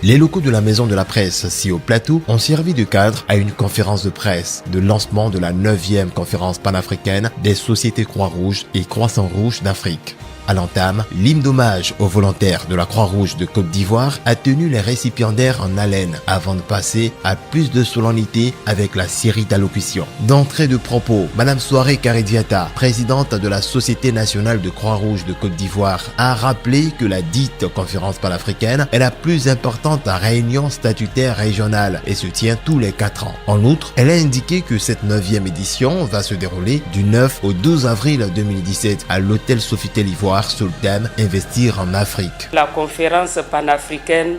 Les locaux de la Maison de la Presse, ici au Plateau, ont servi de cadre à une conférence de presse de lancement de la 9e conférence panafricaine des sociétés Croix-Rouge et Croissant-Rouge d'Afrique. À l'entame, l'hymne d'hommage aux volontaires de la Croix-Rouge de Côte d'Ivoire a tenu les récipiendaires en haleine avant de passer à plus de solennité avec la série d'allocutions. D'entrée de propos, Madame Soirée Karidiata, présidente de la Société nationale de Croix-Rouge de Côte d'Ivoire, a rappelé que la dite conférence panafricaine est la plus importante réunion statutaire régionale et se tient tous les 4 ans. En outre, elle a indiqué que cette 9e édition va se dérouler du 9 au 12 avril 2017 à l'hôtel Sofitel Ivoire sous le thème « Investir en Afrique ». La conférence panafricaine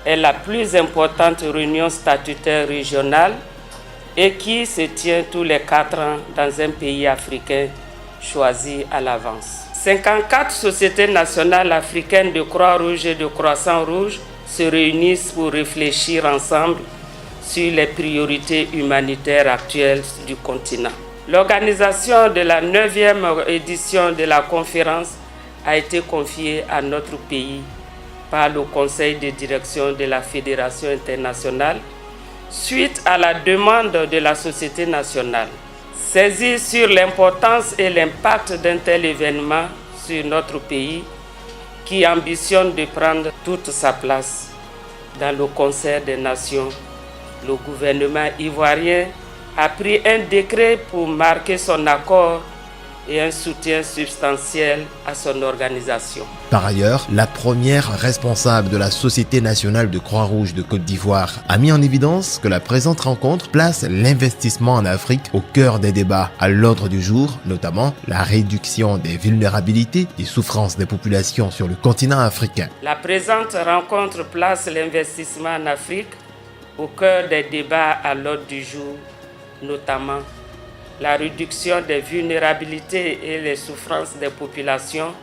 est la plus importante réunion statutaire régionale et qui se tient tous les 4 ans dans un pays africain choisi à l'avance. 54 sociétés nationales africaines de Croix-Rouge et de Croissant-Rouge se réunissent pour réfléchir ensemble sur les priorités humanitaires actuelles du continent. L'organisation de la 9e édition de la conférence a été confiée à notre pays par le Conseil de direction de la Fédération internationale suite à la demande de la société nationale. Saisie sur l'importance et l'impact d'un tel événement sur notre pays qui ambitionne de prendre toute sa place dans le concert des nations, le gouvernement ivoirien a pris un décret pour marquer son accord et un soutien substantiel à son organisation. Par ailleurs, la première responsable de la Société nationale de Croix-Rouge de Côte d'Ivoire a mis en évidence que la présente rencontre place l'investissement en Afrique au cœur des débats à l'ordre du jour, notamment la réduction des vulnérabilités et souffrances des populations sur le continent africain. La présente rencontre place l'investissement en Afrique au cœur des débats à l'ordre du jour, notamment la réduction des vulnérabilités et les souffrances des populations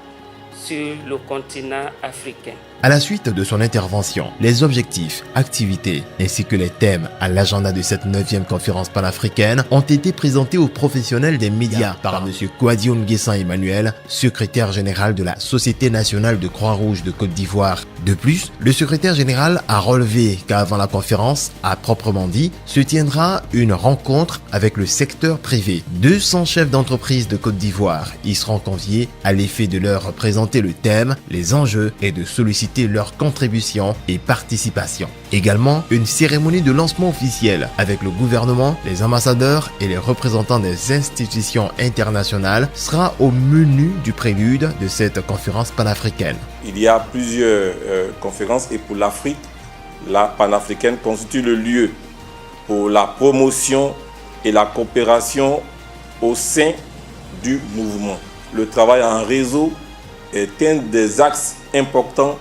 sur le continent africain. À la suite de son intervention, les objectifs, activités ainsi que les thèmes à l'agenda de cette 9e conférence panafricaine ont été présentés aux professionnels des médias par M. Kouadio Nguessan Emmanuel, secrétaire général de la Société nationale de Croix-Rouge de Côte d'Ivoire. De plus, le secrétaire général a relevé qu'avant la conférence, à proprement dit, se tiendra une rencontre avec le secteur privé. 200 chefs d'entreprise de Côte d'Ivoire y seront conviés à l'effet de leur présenter le thème, les enjeux et de solliciter leur contribution et participation. Également, une cérémonie de lancement officiel avec le gouvernement, les ambassadeurs et les représentants des institutions internationales sera au menu du prélude de cette conférence panafricaine. Il y a plusieurs conférences et pour l'Afrique, la panafricaine constitue le lieu pour la promotion et la coopération au sein du mouvement. Le travail en réseau est un des axes importants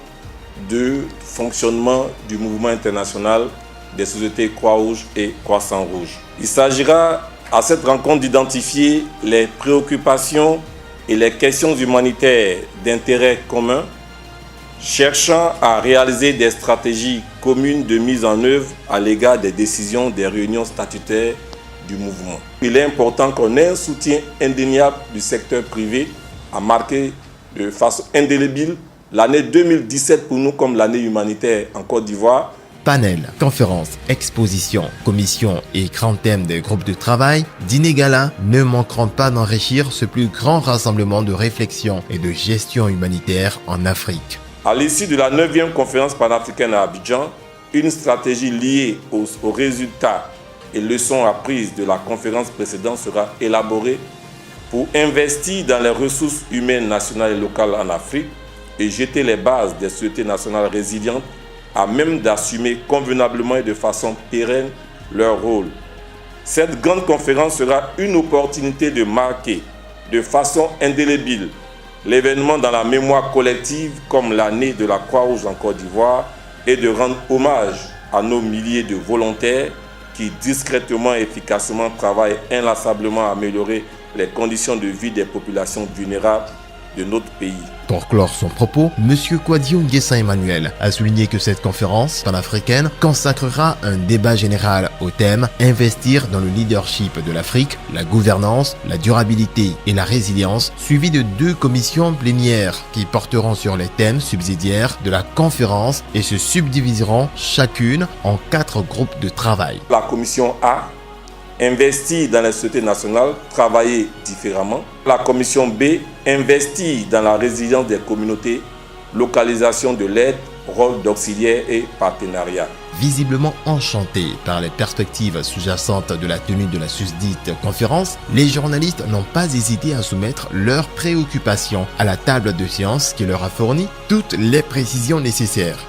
de fonctionnement du mouvement international des sociétés Croix-Rouge et Croissant-Rouge. Il s'agira à cette rencontre d'identifier les préoccupations et les questions humanitaires d'intérêt commun, cherchant à réaliser des stratégies communes de mise en œuvre à l'égard des décisions des réunions statutaires du mouvement. Il est important qu'on ait un soutien indéniable du secteur privé à marquer de façon indélébile l'année 2017 pour nous comme l'année humanitaire en Côte d'Ivoire. Panel, conférences, expositions, commissions et grands thèmes des groupes de travail, dîner gala ne manqueront pas d'enrichir ce plus grand rassemblement de réflexion et de gestion humanitaire en Afrique. À l'issue de la 9e conférence panafricaine à Abidjan, une stratégie liée aux résultats et leçons apprises de la conférence précédente sera élaborée pour investir dans les ressources humaines nationales et locales en Afrique et jeter les bases des sociétés nationales résilientes à même d'assumer convenablement et de façon pérenne leur rôle. Cette grande conférence sera une opportunité de marquer de façon indélébile l'événement dans la mémoire collective comme l'année de la Croix-Rouge en Côte d'Ivoire et de rendre hommage à nos milliers de volontaires qui discrètement et efficacement travaillent inlassablement à améliorer les conditions de vie des populations vulnérables de notre pays. Pour clore son propos, M. Kouadio Nguessan Emmanuel a souligné que cette conférence panafricaine consacrera un débat général au thème « Investir dans le leadership de l'Afrique, la gouvernance, la durabilité et la résilience », suivi de 2 commissions plénières qui porteront sur les thèmes subsidiaires de la conférence et se subdiviseront chacune en 4 groupes de travail. La commission A, investir dans la société nationale, travailler différemment. La commission B, investir dans la résilience des communautés, localisation de l'aide, rôle d'auxiliaire et partenariat. Visiblement enchantés par les perspectives sous-jacentes de la tenue de la susdite conférence, les journalistes n'ont pas hésité à soumettre leurs préoccupations à la table de séance qui leur a fourni toutes les précisions nécessaires.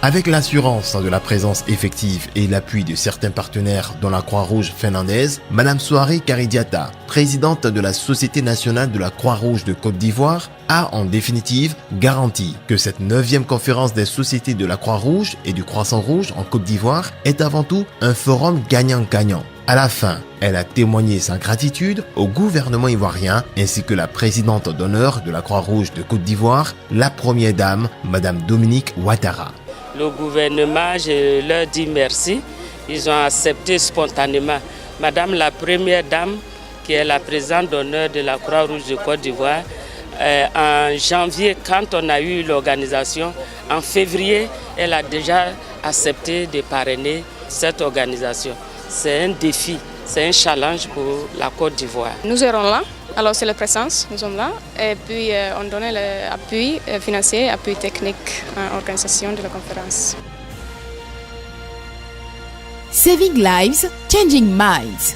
Avec l'assurance de la présence effective et l'appui de certains partenaires dont la Croix-Rouge finlandaise, Madame Souaré Karidiata, présidente de la Société nationale de la Croix-Rouge de Côte d'Ivoire, a en définitive garanti que cette 9e conférence des sociétés de la Croix-Rouge et du Croissant-Rouge en Côte d'Ivoire est avant tout un forum gagnant-gagnant. À la fin, elle a témoigné sa gratitude au gouvernement ivoirien ainsi que la présidente d'honneur de la Croix-Rouge de Côte d'Ivoire, la première dame, Madame Dominique Ouattara. Le gouvernement, je leur dis merci. Ils ont accepté spontanément. Madame la première dame, qui est la présidente d'honneur de la Croix-Rouge de Côte d'Ivoire, en janvier, quand on a eu l'organisation, en février, elle a déjà accepté de parrainer cette organisation. C'est un défi, c'est un challenge pour la Côte d'Ivoire. Nous serons là. Alors c'est la présence, nous sommes là. Et puis on donne l'appui financier, appui technique à l'organisation de la conférence. Saving Lives, Changing Minds.